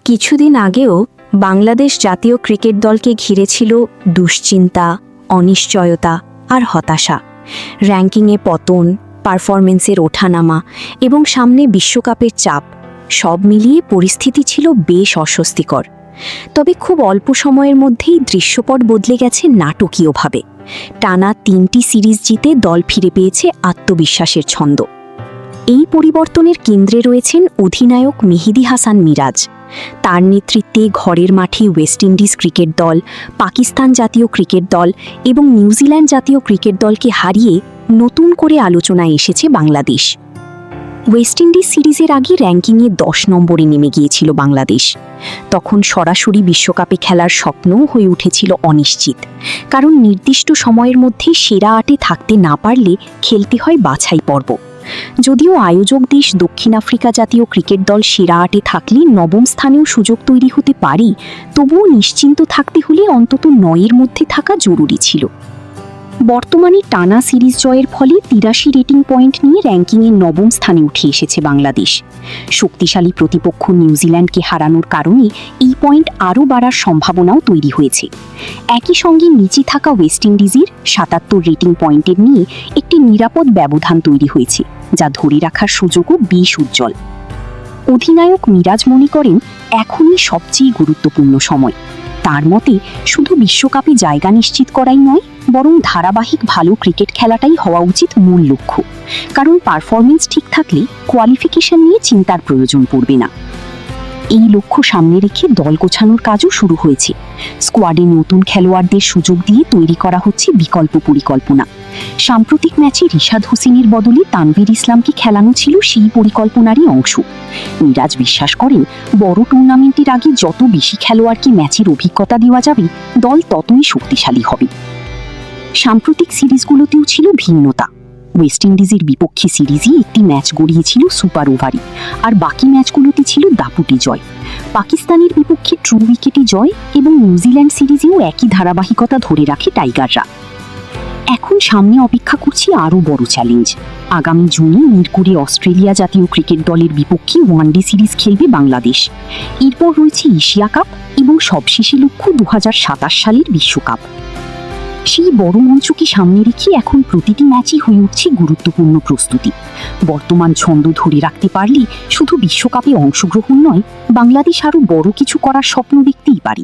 কিছুদিন আগেও বাংলাদেশ জাতীয় ক্রিকেট দলকে ঘিরে ছিল দুশ্চিন্তা, অনিশ্চয়তা আর হতাশা। র্যাঙ্কিংয়ে পতন, পারফরমেন্সের ওঠানামা এবং সামনে বিশ্বকাপের চাপ, সব মিলিয়ে পরিস্থিতি ছিল বেশ অস্বস্তিকর। তবে খুব অল্প সময়ের মধ্যেই দৃশ্যপট বদলে গেছে নাটকীয়ভাবে। টানা 3টি সিরিজ জিতে দল ফিরে পেয়েছে আত্মবিশ্বাসের ছন্দ। এই পরিবর্তনের কেন্দ্রে রয়েছেন অধিনায়ক মেহেদী হাসান মিরাজ। তার নেতৃত্বে ঘরের মাঠে ওয়েস্ট ইন্ডিজ ক্রিকেট দল, পাকিস্তান জাতীয় ক্রিকেট দল এবং নিউজিল্যান্ড জাতীয় ক্রিকেট দলকে হারিয়ে নতুন করে আলোচনায় এসেছে বাংলাদেশ। ওয়েস্ট ইন্ডিজ সিরিজের আগে র্যাঙ্কিংয়ে 10 নম্বরে নেমে গিয়েছিল বাংলাদেশ। তখন সরাসরি বিশ্বকাপে খেলার স্বপ্নও হয়ে উঠেছিল অনিশ্চিত, কারণ নির্দিষ্ট সময়ের মধ্যে সেরা 8-এ থাকতে না পারলে খেলতে হয় বাছাই পর্ব। যদিও আয়োজক দেশ দক্ষিণ আফ্রিকা জাতীয় ক্রিকেট দল সেরা 8-এ থাকলে নবম স্থানেও সুযোগ তৈরি হতে পারে, তবুও নিশ্চিন্ত থাকতে হলে অন্তত 9-এর মধ্যে থাকা জরুরি ছিল। বর্তমানে টানা সিরিজ জয়ের ফলে 83 রেটিং পয়েন্ট নিয়ে র্যাঙ্কিংয়ে নবম স্থানে উঠে এসেছে বাংলাদেশ। শক্তিশালী প্রতিপক্ষ নিউজিল্যান্ডকে হারানোর কারণে এই পয়েন্ট আরও বাড়ার সম্ভাবনাও তৈরি হয়েছে। একই সঙ্গে নিচে থাকা ওয়েস্ট ইন্ডিজের 77 রেটিং পয়েন্টের নিয়ে একটি নিরাপদ ব্যবধান তৈরি হয়েছে, যা ধরে রাখার সুযোগও বেশ উজ্জ্বল। অধিনায়ক মিরাজ মনে করেন এখনই সবচেয়ে গুরুত্বপূর্ণ সময়। তার মতে শুধু বিশ্বকাপে জায়গা নিশ্চিত করাই নয়, বরং ধারাবাহিক ভালো ক্রিকেট খেলাটাই হওয়া উচিত মূল লক্ষ্য। কারণ পারফরমেন্স ঠিক থাকলে কোয়ালিফিকেশন নিয়ে চিন্তার প্রয়োজন পড়বে না। এই লক্ষ্য সামনে রেখে দল গোছানোর কাজও শুরু হয়েছে। স্কোয়াডে নতুন খেলোয়াড়দের সুযোগ দিয়ে তৈরি করা হচ্ছে বিকল্প পরিকল্পনা। সাম্প্রতিক ম্যাচে রিশাদ হোসেনের বদলে তানভীর ইসলামকে খেলানো ছিল সেই পরিকল্পনারই অংশ। মিরাজ বিশ্বাস করেন বড় টুর্নামেন্টের আগে যত বেশি খেলোয়াড়কে ম্যাচের অভিজ্ঞতা দেওয়া যাবে, দল ততই শক্তিশালী হবে। সাম্প্রতিক সিরিজগুলোতেও ছিল ভিন্নতা। ওয়েস্ট ইন্ডিজের বিপক্ষে সিরিজে একটি ম্যাচ গড়িয়েছিল সুপার ওভারে, আর বাকি ম্যাচগুলোতে ছিল দাপুটে জয়। পাকিস্তানের বিপক্ষে ট্রু উইকেটে জয় এবং নিউজিল্যান্ড সিরিজেও একই ধারাবাহিকতা ধরে রাখে টাইগাররা। এখন সামনে অপেক্ষা করছি আরও বড় চ্যালেঞ্জ। আগামী জুনে মিরপুরে অস্ট্রেলিয়া জাতীয় ক্রিকেট দলের বিপক্ষে ওয়ানডে সিরিজ খেলবে বাংলাদেশ। এরপর রয়েছে এশিয়া কাপ এবং সবশেষে লক্ষ্য 2027 সালের বিশ্বকাপ। সেই বড় মঞ্চকে সামনে রেখে এখন প্রতিটি ম্যাচই হয়ে উঠছে গুরুত্বপূর্ণ প্রস্তুতি। বর্তমান ছন্দ ধরে রাখতে পারলে শুধু বিশ্বকাপে অংশগ্রহণ নয়, বাংলাদেশ আরও বড় কিছু করার স্বপ্ন দেখতেই পারে।